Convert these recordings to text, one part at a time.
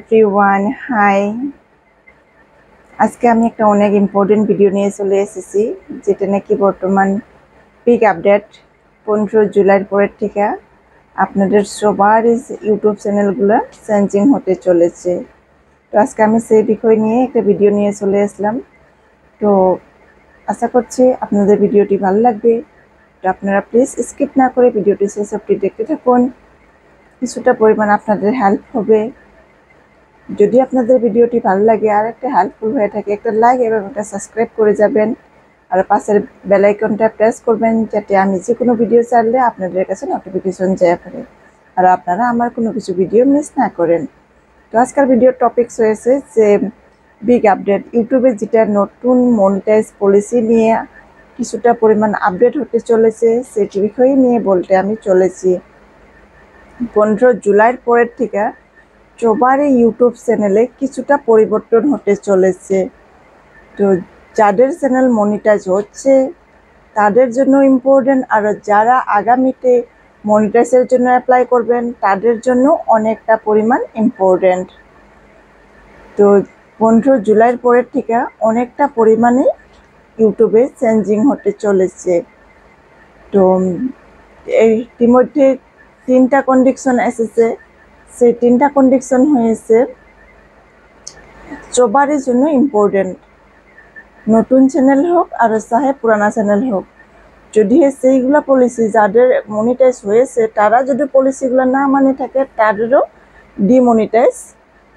Everyone, high. আজকে আমি একটা অনেক ইম্পর্টেন্ট ভিডিও নিয়ে চলে এসেছি, যেটা নাকি বর্তমান পিক আপডেট 15 জুলাইয়ের পরের থেকে আপনাদের সবার ইউটিউব চ্যানেলগুলো চেঞ্জিং হতে চলেছে। তো আজকে আমি সেই বিষয় নিয়ে একটা ভিডিও নিয়ে চলে আসলাম। তো আশা করছি আপনাদের ভিডিওটি ভালো লাগবে। তো আপনারা প্লিজ স্কিপ না করে ভিডিওটি শেষ অবধি দেখতে থাকুন, কিছুটা পরিমাণ আপনাদের হেল্প হবে। যদি আপনাদের ভিডিওটি ভালো লাগে আর একটা হেল্পফুল হয়ে থাকে, একটা লাইক এবং একটা সাবস্ক্রাইব করে যাবেন, আর পাশের বেল আইকনটা প্রেস করবেন, যাতে আমি যে কোনো ভিডিও ছাড়লে আপনাদের কাছে নোটিফিকেশন যায় পড়ে আর আপনারা আমার কোনো কিছু ভিডিও মিস না করেন। তো আজকের ভিডিওর টপিকস হয়েছে যে বিগ আপডেট, ইউটিউবে যেটা নতুন মনিটাইজ পলিসি নিয়ে কিছুটা পরিমাণ আপডেট হতে চলেছে, সেটি বিষয়ে নিয়ে বলতে আমি চলেছি। 15 জুলাইয়ের পরের থেকে সবার ইউটিউব চ্যানেলে কিছুটা পরিবর্তন হতে চলেছে। তো যাদের চ্যানেল মনিটাইজ হচ্ছে তাদের জন্য ইম্পর্টেন্ট, আর যারা আগামীতে মনিটাইজের জন্য অ্যাপ্লাই করবেন তাদের জন্য অনেকটা পরিমাণ ইম্পর্টেন্ট। তো 15 জুলাইয়ের পরের থেকে অনেকটা পরিমাণে ইউটিউবে চেঞ্জিং হতে চলেছে। তো ইতিমধ্যে 3টা কন্ডিশন এসেছে। সেই 3টা কন্ডিশন হয়েছে সবারই জন্য ইম্পর্টেন্ট, নতুন চ্যানেল হোক আর চাহে পুরানা চ্যানেল হোক। যদি সেইগুলো পলিসি যাদের মনিটাইজ হয়েছে তারা যদি পলিসিগুলো না মানে থাকে, তাদেরও ডিমনিটাইজ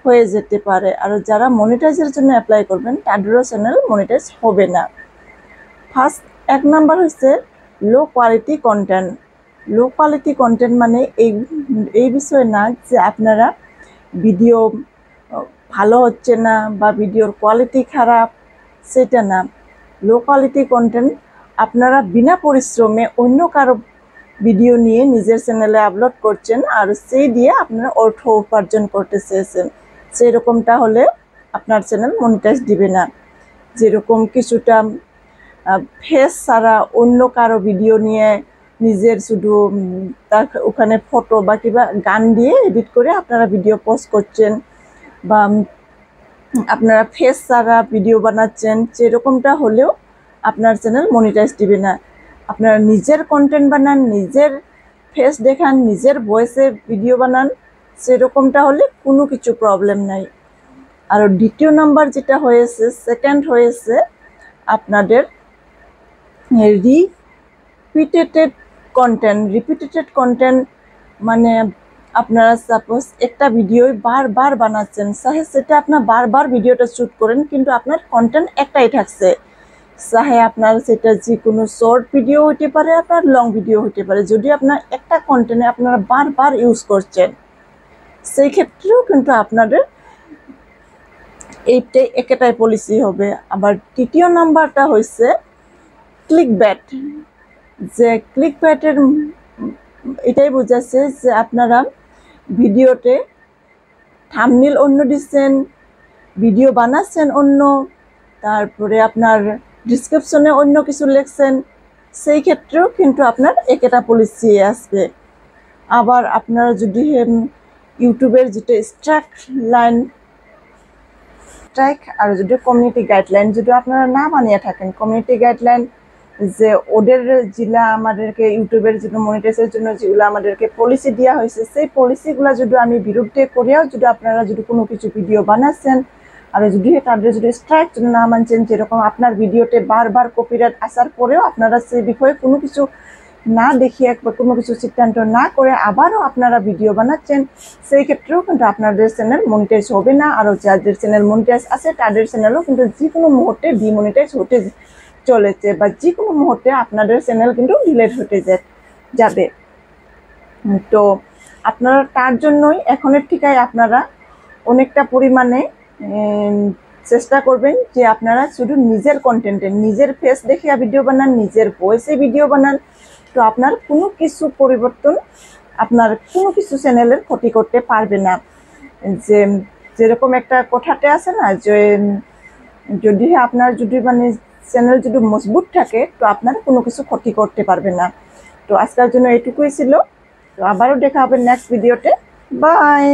হয়ে যেতে পারে। আর যারা মনিটাইজের জন্য অ্যাপ্লাই করবেন তাদেরও চ্যানেল মনিটাইজ হবে না। ফার্স্ট 1 নাম্বার হচ্ছে low quality content. Low quality content মানে এই বিষয় না যে আপনারা ভিডিও ভালো হচ্ছে না বা ভিডিওর কোয়ালিটি খারাপ, সেটা না। লো কোয়ালিটি কন্টেন্ট আপনারা বিনা পরিশ্রমে অন্য কারো ভিডিও নিয়ে নিজের চ্যানেলে আপলোড করছেন আর সেই দিয়ে আপনারা অর্থ উপার্জন করতে চেয়েছেন, সেরকমটা হলে আপনার চ্যানেল মনিটাইজ দিবে না। যেরকম কিছুটা ফেস ছাড়া অন্য কারো ভিডিও নিয়ে নিজের শুধু তার ওখানে ফটো বা কিবা গান দিয়ে এডিট করে আপনারা ভিডিও পোস্ট করছেন, বা আপনারা ফেস ছাড়া ভিডিও বানাচ্ছেন, সেরকমটা হলেও আপনার চ্যানেল মনিটাইজ দিবে না। আপনারা নিজের কন্টেন্ট বানান, নিজের ফেস দেখান, নিজের ভয়েসে ভিডিও বানান, সেরকমটা হলে কোনো কিছু প্রবলেম নাই। আর দ্বিতীয় নাম্বার যেটা হয়েছে, সেকেন্ড হয়েছে আপনাদের রিপিটেড কন্টেন্ট। মানে আপনারা সাপোজ একটা ভিডিও বারবার বানাচ্ছেন, চাহে সেটা আপনার বারবার ভিডিওটা শ্যুট করেন কিন্তু আপনার কন্টেন্ট একটাই থাকছে, চাহে আপনার সেটা যে কোনো শর্ট ভিডিও হতে পারে, আপনার লং ভিডিও হতে পারে। যদি আপনার একটা কন্টেন্টে আপনারা বারবার ইউজ করছেন, সেই ক্ষেত্রেও কিন্তু আপনাদের এইটাই একটাই পলিসি হবে। আবার তৃতীয় নাম্বারটা হয়েছে ক্লিকব্যাট। যে ক্লিকব্যাটের এটাই বোঝাচ্ছে যে আপনারা ভিডিওতে থাম্বনেল অন্য দিচ্ছেন, ভিডিও বানাচ্ছেন অন্য, তারপরে আপনার ডিসক্রিপশনে অন্য কিছু লিখছেন, সেই ক্ষেত্রেও কিন্তু আপনার একটা পলিসি আসবে। আবার আপনারা যদি ইউটিউবের যেটা স্ট্রাইক আর যদি কমিউনিটি গাইডলাইন যদি আপনারা না বানিয়ে থাকেন, কমিউনিটি গাইডলাইন যে ওদের যেগুলা আমাদেরকে ইউটিউবের জন্য মনিটাইজের জন্য যেগুলো আমাদেরকে পলিসি দেওয়া হয়েছে, সেই পলিসিগুলো যদি আমি বিরুদ্ধে করেও যদি আপনারা যদি কোনো কিছু ভিডিও বানাচ্ছেন আর যদি তাদের যদি স্ট্রাইক যদি না মানছেন, যেরকম আপনার ভিডিওতে বারবার কপিরাইট আসার পরেও আপনারা সেই বিষয়ে কোনো কিছু না দেখিয়ে বা কোনো কিছু সিদ্ধান্ত না করে আবারও আপনারা ভিডিও বানাচ্ছেন, সেই ক্ষেত্রেও কিন্তু আপনাদের চ্যানেল মনিটাইজ হবে না। আর যাদের চ্যানেল মনিটাইজ আছে তাদের চ্যানেলও কিন্তু যে কোনো মুহূর্তে ডিমনিটাইজ হতে চলেছে, বা যে কোনো মুহূর্তে আপনাদের চ্যানেল কিন্তু ডিলিট হতে যাবে। তো আপনারা তার জন্যই এখনের থেকেই আপনারা অনেকটা পরিমাণে চেষ্টা করবেন যে আপনারা শুধু নিজের কন্টেন্টে নিজের ফেস দেখিয়া ভিডিও বানান, নিজের ভয়েসে ভিডিও বানান। তো আপনার কোনো কিছু পরিবর্তন, আপনার কোনো কিছু চ্যানেলের ক্ষতি করতে পারবে না। যেরকম একটা কথাতে আছে না, যে যদি আপনার যদি মানে চ্যানেল যদি মজবুত থাকে তো আপনার কোনো কিছু ক্ষতি করতে পারবে না। তো আজকের জন্য এটুকুই ছিল। তো আবারও দেখা হবে নেক্সট ভিডিওতে। বাই।